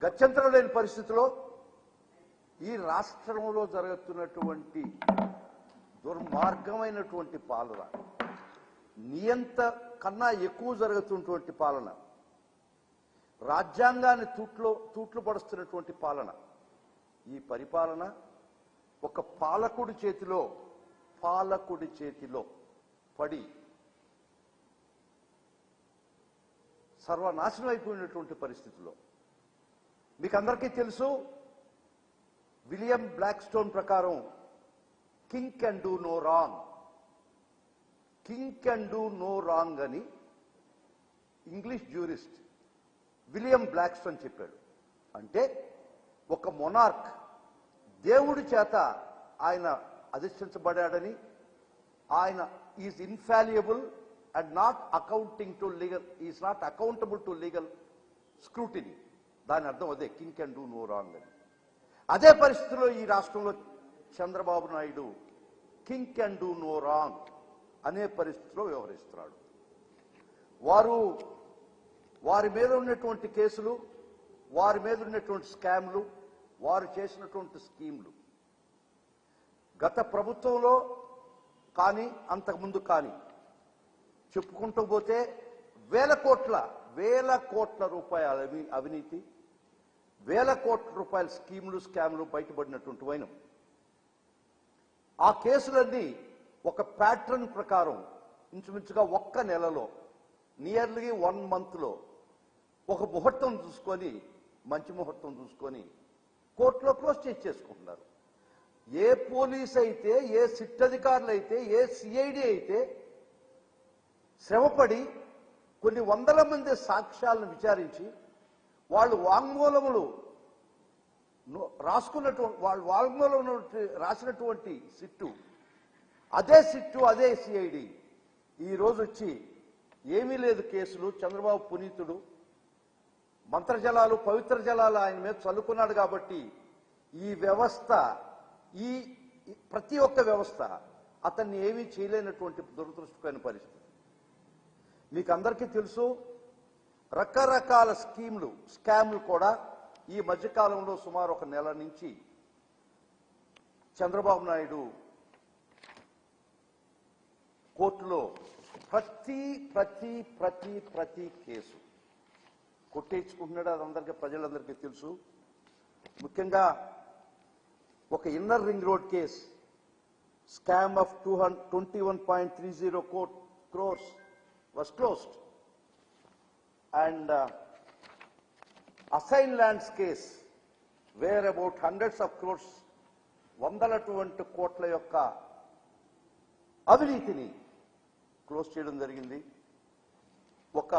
గత్యంతరం లేని పరిస్థితిలో ఈ రాష్ట్రంలో జరుగుతున్నటువంటి దుర్మార్గమైనటువంటి పాలన, నియంత కన్నా ఎక్కువ జరుగుతున్నటువంటి పాలన, రాజ్యాంగాన్ని తూట్లు పడుస్తున్నటువంటి పాలన, ఈ పరిపాలన ఒక పాలకుడి చేతిలో పడి సర్వనాశనం అయిపోయినటువంటి పరిస్థితిలో మీకు అందరికీ తెలుసు, విలియం బ్లాక్స్టోన్ ప్రకారం king can do no wrong, king can do no wrong అని ఇంగ్లీష్ జ్యూరిస్ట్ విలియం బ్లాక్స్టోన్ చెప్పాడు. అంటే ఒక మొనార్క్ దేవుడి చేత ఆయన అధిష్ఠించబడాడని, ఆయన is infallible and not accounting to legal, is not accountable to legal scrutiny. దాని అర్థం అదే, king can do no wrong అని. అదే పరిస్థితిలో ఈ రాష్ట్రంలో Chandrababu Naidu king can do no wrong అనే పరిస్థితిలో వ్యవహరిస్తున్నాడు. వారి మీద ఉన్నటువంటి కేసులు, వారి మీద ఉన్నటువంటి స్కామ్లు, వారు చేసినటువంటి స్కీమ్లు గత ప్రభుత్వంలో కానీ అంతకుముందు కానీ చెప్పుకుంటూ పోతే వేల కోట్ల రూపాయల అవినీతి, వేల కోట్ల రూపాయల స్కీములు, స్కామ్లు బయటపడినటువంటి వైనం. ఆ కేసులన్నీ ఒక ప్యాటర్న్ ప్రకారం ఇంచుమించుగా ఒక్క నెలలో, నియర్లీ 1 monthలో ఒక ముహూర్తం చూసుకొని, మంచి ముహూర్తం చూసుకొని కోర్టులో క్లోజ్ చేసుకుంటున్నారు. ఏ పోలీస్ అయితే, ఏ సిట్ అధికారులు అయితే, ఏ సిఐడి అయితే శ్రమపడి కొన్ని వందల మంది సాక్ష్యాలను విచారించి వాళ్ళు వాంగ్మూలములు రాసినటువంటి సిట్టు, అదే సిఐడి ఈరోజు వచ్చి ఏమీ లేదు కేసులు, చంద్రబాబు పునీతుడు, మంత్రజలాలు పవిత్ర జలాలు ఆయన మీద చల్లుకున్నాడు కాబట్టి ఈ వ్యవస్థ, ఈ ప్రతి ఒక్క వ్యవస్థ అతన్ని ఏమీ చేయలేనటువంటి దురదృష్టకరమైన పరిస్థితి. మీకు అందరికీ తెలుసు, రకరకాల స్కామ్లు కూడా ఈ మధ్యకాలంలో సుమారు 1 నెల నుంచి చంద్రబాబు నాయుడు కోర్టులో ప్రతి కేసు కొట్టేయించుకుంటున్నాడు. అది ప్రజలందరికీ తెలుసు. ముఖ్యంగా ఒక inner ring road case, scam of 21.30 crores was closed, and assigned lands case where about hundreds of crores, వందలటువంటి కోట్ల యొక్క అవినీతిని క్లోజ్ చేయడం జరిగింది. ఒక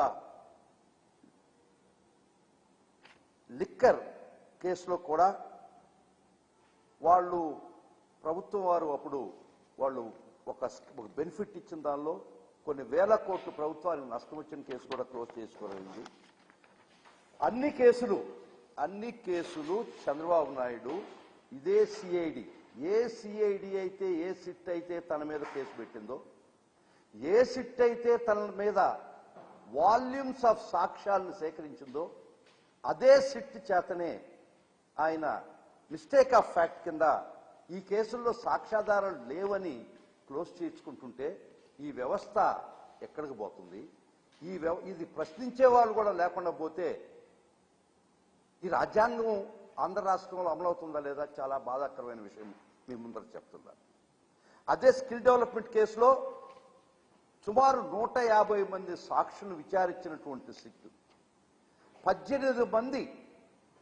లిక్కర్ కేసులో కూడా ప్రభుత్వం వారు అప్పుడు ఒక బెనిఫిట్ ఇచ్చిన దానిలో కొన్ని వేల కోట్లు ప్రభుత్వానికి నష్టం వచ్చిన కేసు కూడా క్లోజ్ చేసుకోగలిగింది. అన్ని కేసులు చంద్రబాబు నాయుడు ఇదే సిఐడి, ఏ సిఐడి అయితే, ఏ సిట్ అయితే తన మీద కేసు పెట్టిందో, ఏ సిట్ అయితే తన మీద వాల్యూమ్స్ ఆఫ్ సాక్ష్యాలను సేకరించిందో, అదే సిట్ చేతనే ఆయన మిస్టేక్ ఆఫ్ ఫ్యాక్ట్ కింద ఈ కేసుల్లో సాక్ష్యాధారాలు లేవని క్లోజ్ చేసుకుంటుంటే ఈ వ్యవస్థ ఎక్కడికి పోతుంది? ఇది ప్రశ్నించే వాళ్ళు కూడా లేకుండా పోతే ఈ రాజ్యాంగం ఆంధ్ర రాష్ట్రంలో అమలవుతుందా లేదా చాలా బాధాకరమైన విషయం మీ ముందర చెప్తున్నారు. అదే స్కిల్ డెవలప్మెంట్ కేసులో సుమారు 150 మంది సాక్షులను విచారించినటువంటి సిట్ 18 మంది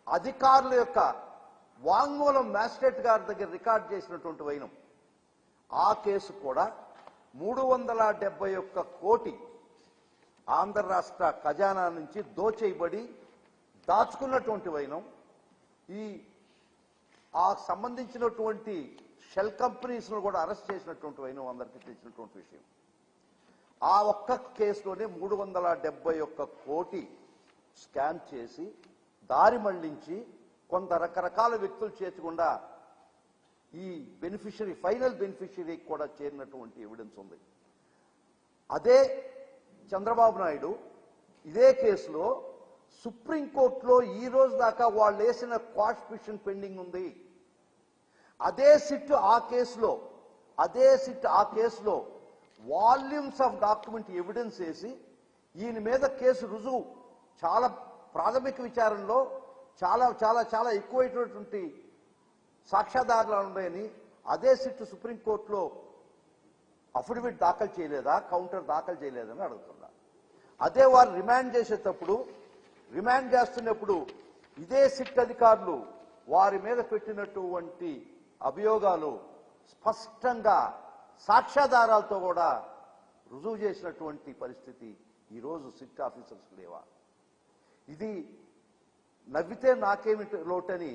అధికారుల యొక్క వాంగ్మూలం మ్యాజిస్ట్రేట్ గారి దగ్గర రికార్డ్ చేసినటువంటి వైనం. ఆ కేసు కూడా 371 కోటి ఆంధ్ర రాష్ట్ర ఖజానా నుంచి దోచేయబడి దాచుకున్నటువంటి వైనం. ఆ సంబంధించినటువంటి షెల్ కంపెనీస్ను కూడా అరెస్ట్ చేసినటువంటి వైనం అందరికీ తెలిసినటువంటి విషయం. ఆ ఒక్క కేసులోనే 371 కోటి స్కామ్ చేసి దారి మళ్లించి కొంత రకరకాల వ్యక్తులు చేర్చకుండా ఈ ఫైనల్ బెనిఫిషియరీకి కూడా చేరినటువంటి ఎవిడెన్స్ ఉంది. అదే చంద్రబాబు నాయుడు ఇదే కేసులో సుప్రీంకోర్టులో ఈ రోజు దాకా వాళ్ళు వేసిన క్వాష్ పిటిషన్ పెండింగ్ ఉంది. అదే సిట్ ఆ కేసులో వాల్యూమ్స్ ఆఫ్ డాక్యుమెంట్ ఎవిడెన్స్ వేసి ఈయన మీద కేసు రుజువు చాలా ప్రాథమిక విచారణలో చాలా చాలా చాలా ఎక్కువైనటువంటి సాక్ష్యాధారాలు ఉన్నాయని అదే సిట్ సుప్రీంకోర్టులో అఫిడవిట్ దాఖలు చేయలేదా, కౌంటర్ దాఖలు చేయలేదని అడుగుతున్నా. అదే వారు రిమాండ్ చేస్తున్నప్పుడు ఇదే సిట్ అధికారులు వారి మీద పెట్టినటువంటి అభియోగాలు స్పష్టంగా సాక్ష్యాధారాలతో కూడా రుజువు చేసినటువంటి పరిస్థితి ఈరోజు సిట్ ఆఫీసర్స్ లేవా? ఇది నవ్వితే నాకేమిటి లోటని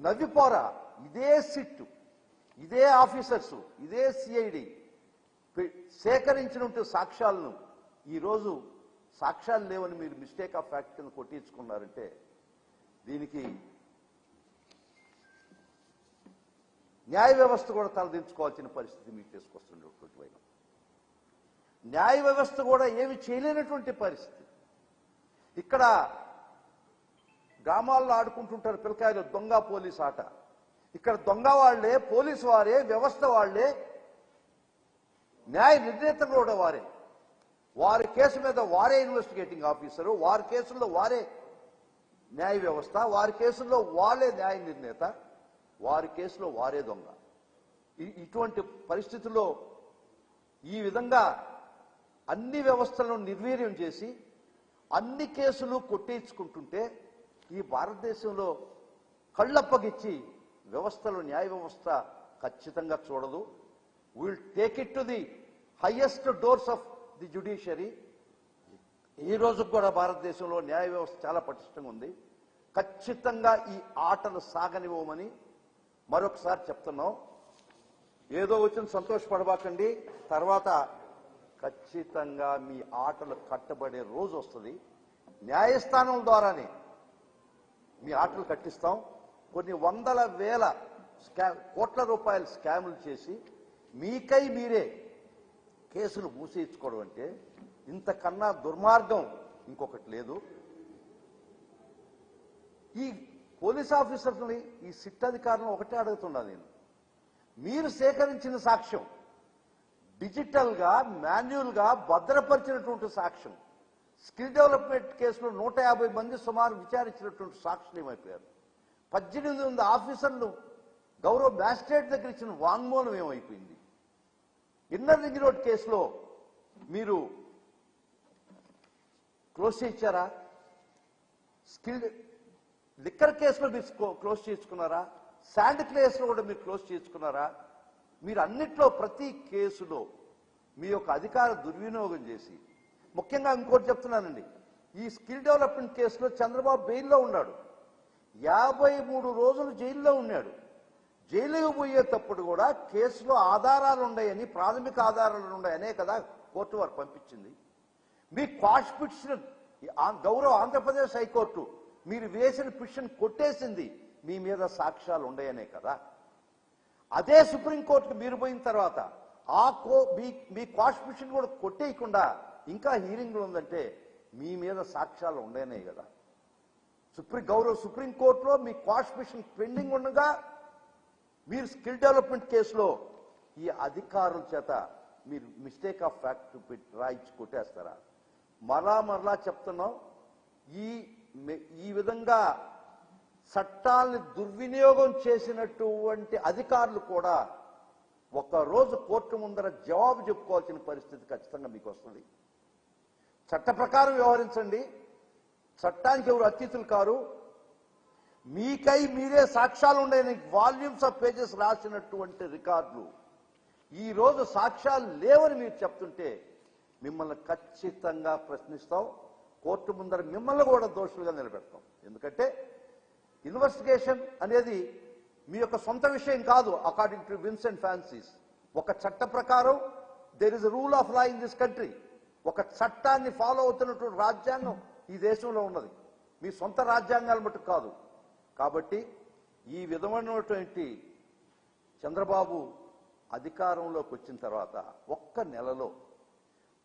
నవ్విపోరా. ఇదే సిట్, ఇదే ఆఫీసర్స్, ఇదే సిఐడి సేకరించినటువంటి సాక్ష్యాలను ఈరోజు సాక్ష్యాలు లేవని మీరు మిస్టేక్ ఆఫ్ ఫ్యాక్ట్ కింద కొట్టించుకున్నారంటే దీనికి న్యాయ వ్యవస్థ కూడా తలదించుకోవాల్సిన పరిస్థితి మీకు తీసుకొస్తున్నటువంటి వైన న్యాయ వ్యవస్థ కూడా ఏమి చేయలేనటువంటి పరిస్థితి. ఇక్కడ గ్రామాల్లో ఆడుకుంటుంటారు పిల్లకాయలు దొంగ పోలీస్ ఆట. ఇక్కడ దొంగ వాళ్లే, పోలీసు వారే, వ్యవస్థ వాళ్లే, న్యాయ నిర్ణేతలు కూడా వారే. వారి కేసు మీద వారే ఇన్వెస్టిగేటింగ్ ఆఫీసరు, వారి కేసుల్లో వారే న్యాయ వ్యవస్థ, వారి కేసుల్లో వాళ్ళే న్యాయ నిర్ణేత, వారి కేసులో వారే దొంగ. ఇటువంటి పరిస్థితుల్లో ఈ విధంగా అన్ని వ్యవస్థలను నిర్వీర్యం చేసి అన్ని కేసులు కొట్టేయించుకుంటుంటే ఈ భారతదేశంలో కళ్ళప్పగిచ్చి వ్యవస్థలో న్యాయ వ్యవస్థ ఖచ్చితంగా చూడదు. Will take it to the highest doors of the judiciary. ఈ రోజు కూడా భారతదేశంలో న్యాయ వ్యవస్థ చాలా పటిష్టంగా ఉంది. ఖచ్చితంగా ఈ ఆటలు సాగనివ్వమని మరొకసారి చెప్తున్నాం. ఏదో వచ్చిన సంతోషపడబాకండి, తర్వాత ఖచ్చితంగా మీ ఆటలు కట్టబడే రోజు వస్తుంది. న్యాయస్థానం ద్వారానే మీ ఆటలు కట్టిస్తాం. కొన్ని వందల వేల కోట్ల రూపాయల స్కాములు చేసి మీకై మీరే కేసులు మూసేయించుకోవడం అంటే ఇంతకన్నా దుర్మార్గం ఇంకొకటి లేదు. ఈ పోలీస్ ఆఫీసర్ని, ఈ సిట్ అధికారులను ఒకటే అడుగుతున్నా నేను, మీరు సేకరించిన సాక్ష్యం డిజిటల్గా మాన్యువల్గా భద్రపరిచినటువంటి సాక్ష్యం, స్కిల్ డెవలప్మెంట్ కేసులో 150 మంది సుమారు విచారించినటువంటి సాక్షులు ఏమైపోయారు? 18 ఆఫీసర్లు గౌరవ మ్యాజిస్ట్రేట్ దగ్గర ఇచ్చిన వాంగ్మూలం ఏమైపోయింది? ఇన్నర్ రింగ్ రోడ్ కేసులో మీరు క్లోజ్ చేయించారా? స్కిల్ లిక్కర్ కేసులో మీరు క్లోజ్ చేసుకున్నారా? శాండ్ కేసులో కూడా మీరు క్లోజ్ చేసుకున్నారా? మీరు అన్నిట్లో ప్రతి కేసులో మీ యొక్క అధికార దుర్వినియోగం చేసి, ముఖ్యంగా ఇంకోటి చెప్తున్నానండి, ఈ స్కిల్ డెవలప్మెంట్ కేసులో చంద్రబాబు బెయిల్లో ఉన్నాడు, 53 రోజులు జైల్లో ఉన్నాడు. జైలుకు పోయేటప్పుడు కూడా కేసులో ఆధారాలు ఉన్నాయని, ప్రాథమిక ఆధారాలు ఉన్నాయనే కదా కోర్టు వారు పంపించింది. మీ క్వాష్ పిటిషన్ గౌరవ ఆంధ్రప్రదేశ్ హైకోర్టు మీరు వేసిన పిటిషన్ కొట్టేసింది మీ మీద సాక్ష్యాలు ఉన్నాయనే కదా. అదే సుప్రీంకోర్టుకు మీరు పోయిన తర్వాత మీ క్వాష్ పిటిషన్ కూడా కొట్టేయకుండా ఇంకా హీరింగ్లు ఉందంటే మీ మీద సాక్ష్యాలు ఉన్నాయనే కదా. గౌరవ సుప్రీంకోర్టులో మీ క్వాష్ పిటిషన్ పెండింగ్ ఉండగా మీరు స్కిల్ డెవలప్మెంట్ కేసులో ఈ అధికారుల చేత మీరు మిస్టేక్ ఆఫ్ ఫ్యాక్ట్ రాయించి కొట్టేస్తారా? మరలా చెప్తున్నాం, ఈ విధంగా చట్టాలని దుర్వినియోగం చేసినటువంటి అధికారులు కూడా ఒక్కరోజు కోర్టు ముందర జవాబు చెప్పుకోవాల్సిన పరిస్థితి ఖచ్చితంగా మీకు వస్తుంది. చట్ట ప్రకారం వ్యవహరించండి. చట్టానికి ఎవరు అతీతులు కారు. మీకై మీరే సాక్ష్యాలు ఉండని వాల్యూమ్స్ ఆఫ్ పేజెస్ రాసినటువంటి రికార్డులు ఈ రోజు సాక్ష్యాలు లేవని మీరు చెప్తుంటే మిమ్మల్ని ఖచ్చితంగా ప్రశ్నిస్తాం. కోర్టు ముందర మిమ్మల్ని కూడా దోషులుగా నిలబెడతాం. ఎందుకంటే ఇన్వెస్టిగేషన్ అనేది మీ యొక్క సొంత విషయం కాదు. అకార్డింగ్ టు విన్సెంట్ ఫ్రాన్సిస్, ఒక చట్ట ప్రకారం there is rule of law in this country. ఒక చట్టాన్ని ఫాలో అవుతున్నటువంటి రాజ్యాంగం ఈ దేశంలో ఉన్నది, మీ సొంత రాజ్యాంగాలు మటుకు కాదు. కాబట్టి ఈ విధమైనటువంటి చంద్రబాబు అధికారంలోకి వచ్చిన తర్వాత ఒక్క నెలలో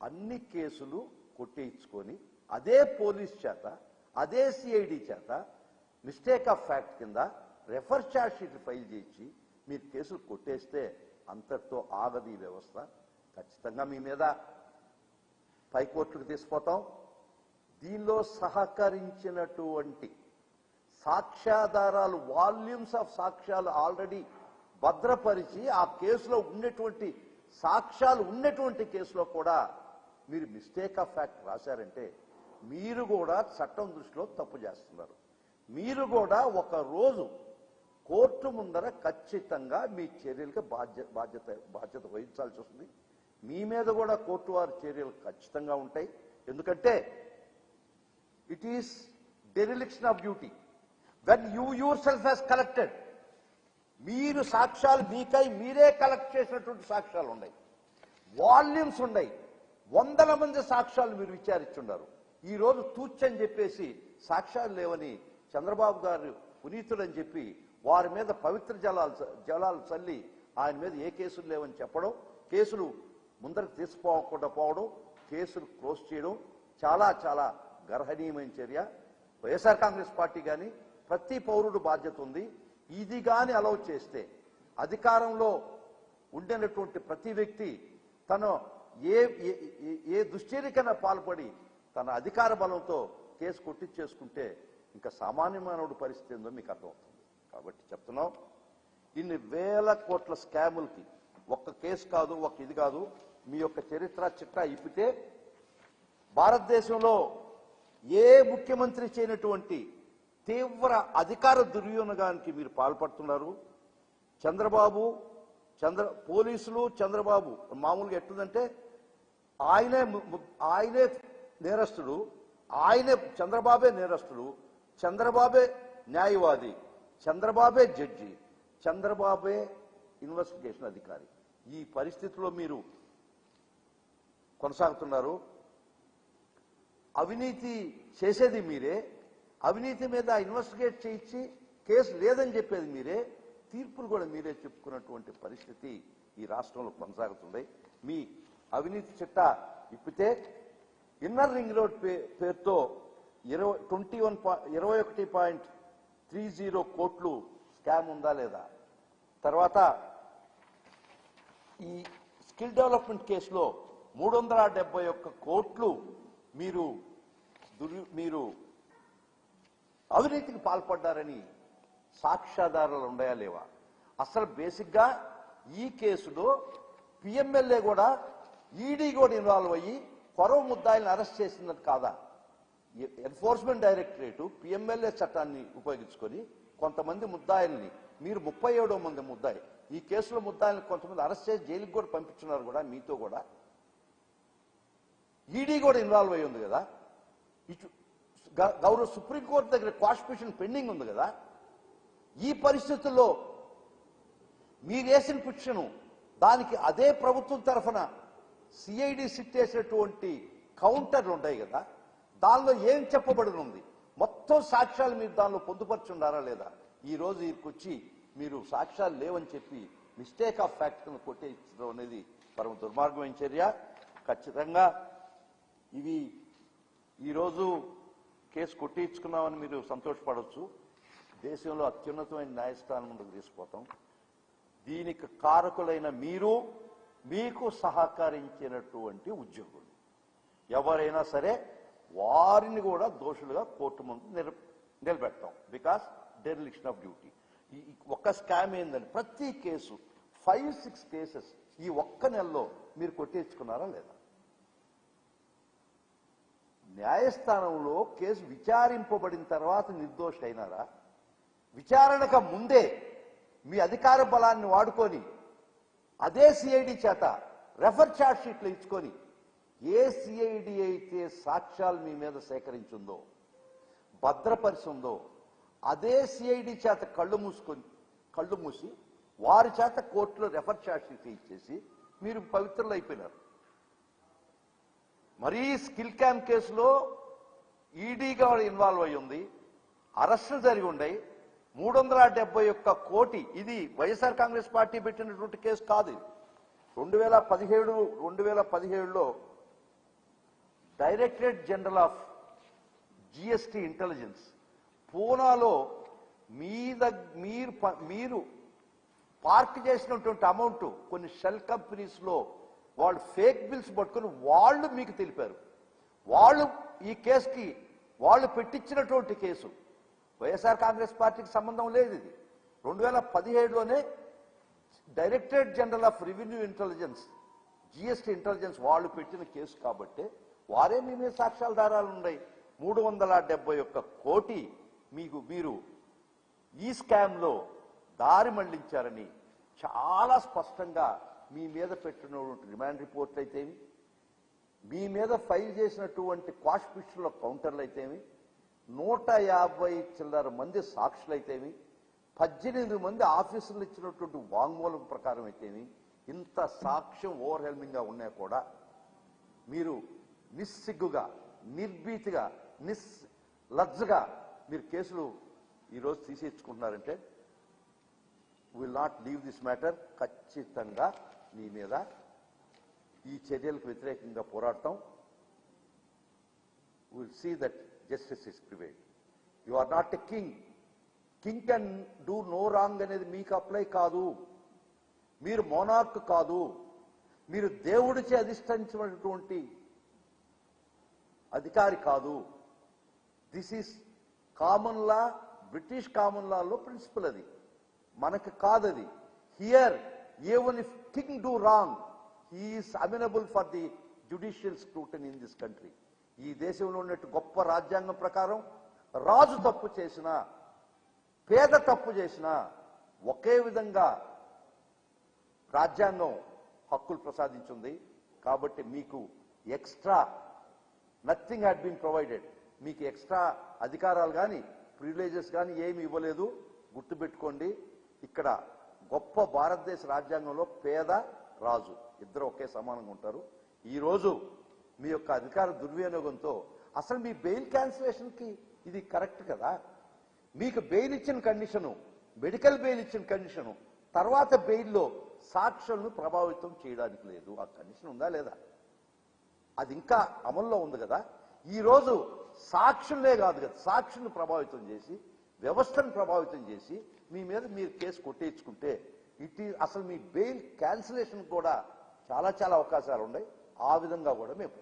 అన్ని కేసులు కొట్టేయించుకొని అదే పోలీస్ చేత, అదే సిఐడి చేత మిస్టేక్ ఆఫ్ ఫ్యాక్ట్ కింద రెఫర్ ఛార్జ్ షీట్లు ఫైల్ చేసి మీరు కేసులు కొట్టేస్తే అంతటితో ఆగదు ఈ వ్యవస్థ. ఖచ్చితంగా మీ మీద పైకోర్టుకు తీసుకుపోతాం. దీనిలో సహకరించినటువంటి సాక్ష్యాధారాలు, వాల్యూమ్స్ ఆఫ్ సాక్ష్యాలు ఆల్రెడీ భద్రపరిచి ఆ కేసులో ఉన్నటువంటి సాక్ష్యాలు ఉన్నటువంటి కేసులో కూడా మీరు మిస్టేక్ ఆఫ్ ఫ్యాక్ట్ రాశారంటే మీరు కూడా చట్టం దృష్టిలో తప్పు చేస్తున్నారు. మీరు కూడా ఒక రోజు కోర్టు ముందర ఖచ్చితంగా మీ చర్యలకి బాధ్యత వహించాల్సి వస్తుంది. మీ మీద కూడా కోర్టు వారి చర్యలు ఖచ్చితంగా ఉంటాయి. ఎందుకంటే it is dereliction of duty when you your self has collected. మీరు సాక్ష్యాలు మీకై మీరే కలెక్ట్ చేసినటువంటి సాక్ష్యాలు ఉన్నాయి, వాల్యూమ్స్ ఉన్నాయి, వందల మంది సాక్ష్యాలు మీరు విచారించున్నారు. ఈ రోజు తూచని చెప్పేసి సాక్ష్యాలు లేవని చంద్రబాబు గారు పునీతుడని చెప్పి వారి మీద పవిత్ర జలాలు చల్లి ఆయన మీద ఏ కేసులు లేవని చెప్పడం, కేసులు ముందరకు తీసుకోకుండా పోవడం, కేసులు క్లోజ్ చేయడం చాలా చాలా గర్హనీయమైన చర్య. వైఎస్ఆర్ కాంగ్రెస్ పార్టీ కానీ ప్రతి పౌరుడు బాధ్యత ఉంది. ఇది కానీ అలౌ చేస్తే అధికారంలో ఉండినటువంటి ప్రతి వ్యక్తి తన ఏ దుశ్చర్యకైనా పాల్పడి తన అధికార బలంతో కేసు కొట్టించేసుకుంటే ఇంకా సామాన్య మానవుడి పరిస్థితి ఏందో మీకు అర్థమవుతుంది. కాబట్టి చెప్తున్నాం, ఇన్ని వేల కోట్ల స్కాములకి ఒక్క కేసు కాదు, ఒక్క ఇది కాదు, మీ యొక్క చరిత్ర చిట్టా ఇప్పితే భారతదేశంలో ఏ ముఖ్యమంత్రి చేయనటువంటి తీవ్ర అధికార దుర్వినియోగానికి మీరు పాల్పడుతున్నారు. పోలీసులు చంద్రబాబు మామూలుగా ఎట్లుందంటే ఆయనే నేరస్తుడు, చంద్రబాబే నేరస్తుడు, చంద్రబాబే న్యాయవాది, చంద్రబాబే జడ్జి, చంద్రబాబే ఇన్వెస్టిగేషన్ అధికారి. ఈ పరిస్థితిలో మీరు కొనసాగుతున్నారు. అవినీతి చేసేది మీరే, అవినీతి మీద ఇన్వెస్టిగేట్ చేయించి కేసు లేదని చెప్పేది మీరే, తీర్పులు కూడా మీరే చెప్పుకున్నటువంటి పరిస్థితి ఈ రాష్ట్రంలో కొనసాగుతుంది. మీ అవినీతి చిట్టా ఇప్పితే ఇన్నర్ రింగ్ రోడ్ పేరుతో 21.30 కోట్లు స్కామ్ ఉందా లేదా, తర్వాత ఈ స్కిల్ డెవలప్మెంట్ కేసులో 371 కోట్లు మీరు అవినీతికి పాల్పడ్డారని సాక్ష్యాధారాలు ఉన్నాయా లేవా? అసలు బేసిక్గా ఈ కేసులో పిఎంఎల్ఏ కూడా ఈడీ కూడా ఇన్వాల్వ్ అయ్యి కొరవ ముద్దాయిలను అరెస్ట్ చేసినది కాదా? ఎన్ఫోర్స్మెంట్ డైరెక్టరేట్ పిఎంఎల్ఏ చట్టాన్ని ఉపయోగించుకొని కొంతమంది ముద్దాయిల్ని, మీరు 37వ మంది ముద్దాయి, ఈ కేసులో ముద్దాయిల్ని కొంతమంది అరెస్ట్ చేసి జైలుకి కూడా పంపించున్నారు కూడా, మీతో కూడా ఈడీ కూడా ఇన్వాల్వ్ అయ్యి ఉంది కదా. ఇటు గౌరవ సుప్రీంకోర్టు దగ్గర క్వాష్ పిటిషన్ పెండింగ్ ఉంది కదా. ఈ పరిస్థితుల్లో మీరు వేసిన పిటిషను దానికి అదే ప్రభుత్వం తరఫున సిఐడి సిట్ చేసినటువంటి కౌంటర్లు ఉంటాయి కదా, దానిలో ఏం చెప్పబడినుంది, మొత్తం సాక్ష్యాలు మీరు దానిలో పొందుపరుచున్నారా లేదా? ఈ రోజు ఇక్కడికొచ్చి మీరు సాక్ష్యాలు లేవని చెప్పి మిస్టేక్ ఆఫ్ ఫ్యాక్ట్ కింద కొట్టేయడం అనేది పరమ దుర్మార్గమైన చర్య. ఖచ్చితంగా ఇవి ఈరోజు కేసు కొట్టించుకున్నామని మీరు సంతోషపడవచ్చు. దేశంలో అత్యున్నతమైన న్యాయస్థానం ముందుకు తీసుకుపోతాం. దీనికి కారకులైన మీరు, మీకు సహకరించినటువంటి ఉద్యోగులు ఎవరైనా సరే వారిని కూడా దోషులుగా కోర్టు ముందు నిలబెడతాం. Because dereliction of duty. ఈ ఒక్క స్కామ్ ఏందని ప్రతి కేసు 5-6 కేసెస్ ఈ ఒక్క నెలలో మీరు కొట్టించుకున్నారా లేదా? న్యాయస్థానంలో కేసు విచారింపబడిన తర్వాత నిర్దోషి అయినారా? విచారణకు ముందే మీ అధికార బలాన్ని వాడుకొని అదే సిఐడి చేత రెఫర్ ఛార్జ్ షీట్లు ఇచ్చుకొని ఏ సిఐడి అయితే సాక్ష్యాలు మీ మీద సేకరించిందో, భద్రపరిచిందో, అదే సిఐడి చేత కళ్ళు మూసి వారి చేత కోర్టులో రెఫర్ ఛార్జ్ షీట్ ఇచ్చేసి మీరు పవిత్రులు అయిపోయినారు. మరీ స్కిల్ క్యాంప్ కేసులో ఈడీగా ఇన్వాల్వ్ అయి ఉంది, అరెస్టులు జరిగి ఉన్నాయి. 371 కోటి, ఇది వైఎస్ఆర్ కాంగ్రెస్ పార్టీ పెట్టినటువంటి కేసు కాదు. 2017లో directorate general of GST intelligence పూనాలో మీరు పార్క్ చేసినటువంటి అమౌంట్ కొన్ని షెల్ కంపెనీస్లో వాళ్ళు ఫేక్ బిల్స్ పట్టుకొని వాళ్ళు మీకు తెలిపారు. వాళ్ళు ఈ కేసుకి వాళ్ళు పెట్టించినటువంటి కేసు వైఎస్ఆర్ కాంగ్రెస్ పార్టీకి సంబంధం లేదు. ఇది 2017లోనే directorate general of revenue intelligence GST intelligence వాళ్ళు పెట్టిన కేసు కాబట్టి వారే మీ మీద సాక్ష్యాధారాలు ఉన్నాయి. 371 కోటి మీరు ఈ స్కామ్లో దారి మళ్లించారని చాలా స్పష్టంగా మీ మీద పెట్టినటువంటి రిమాండ్ రిపోర్ట్ అయితేమి, మీ మీద ఫైల్ చేసినటువంటి క్వాష్ పిటిషన్ల కౌంటర్లు అయితేమి, 150 చిల్లర మంది సాక్షులు అయితేమి, 18 మంది ఆఫీసర్లు ఇచ్చినటువంటి వాంగ్మూలం ప్రకారం అయితేమి, ఇంత సాక్ష్యం ఓవర్హెల్మింగ్గా ఉన్నా కూడా మీరు నిస్సిగ్గుగా, నిర్భీతిగా, లజ్జగా మీరు కేసులు ఈరోజు తీసేసుకుంటున్నారంటే will not leave this matter. ఖచ్చితంగా మీ మీద ఈ చర్యలకు వ్యతిరేకంగా పోరాడతాం. Will see that justice is prevailed. You are not a king. King can do no wrong అనేది మీకు అప్లై కాదు. మీరు మోనార్క్ కాదు. మీరు దేవుడిచే అధిష్ఠించినటువంటి అధికారి కాదు. This is common law, British common లాలో ప్రిన్సిపల్. అది మనకు కాదది. Here even if king do wrong, he is amenable for the judicial scrutiny in this country. ఈ దేశంలో ఉన్నట్టు గొప్ప రాజ్యాంగం ప్రకారం రాజు తప్పు చేసినా, పేద తప్పు చేసినా ఒకే విధంగా రాజ్యాంగం హక్కులు ప్రసాదించింది. కాబట్టి మీకు extra nothing had been provided. మీకు ఎక్స్ట్రా అధికారాలు కానీ ప్రివిలేజెస్ కానీ ఏమి ఇవ్వలేదు. గుర్తుపెట్టుకోండి, ఇక్కడ గొప్ప భారతదేశ రాజ్యాంగంలో పేద రాజు ఇద్దరు ఒకే సమానంగా ఉంటారు. ఈరోజు మీ యొక్క అధికార దుర్వినియోగంతో అసలు మీ బెయిల్ క్యాన్సిలేషన్కి ఇది కరెక్ట్ కదా? మీకు బెయిల్ ఇచ్చిన కండిషను, మెడికల్ బెయిల్ ఇచ్చిన కండిషను, తర్వాత బెయిల్లో సాక్షులను ప్రభావితం చేయడానికి లేదు. ఆ కండిషన్ ఉందా లేదా? అది ఇంకా అమల్లో ఉంది కదా. ఈరోజు సాక్షులే కాదు కదా, సాక్షులను ప్రభావితం చేసి, వ్యవస్థను ప్రభావితం చేసి మీ మీద మీరు కేసు కొట్టేయించుకుంటే అసలు మీ బెయిల్ క్యాన్సిలేషన్ కూడా చాలా అవకాశాలు ఉన్నాయి. ఆ విధంగా కూడా మేము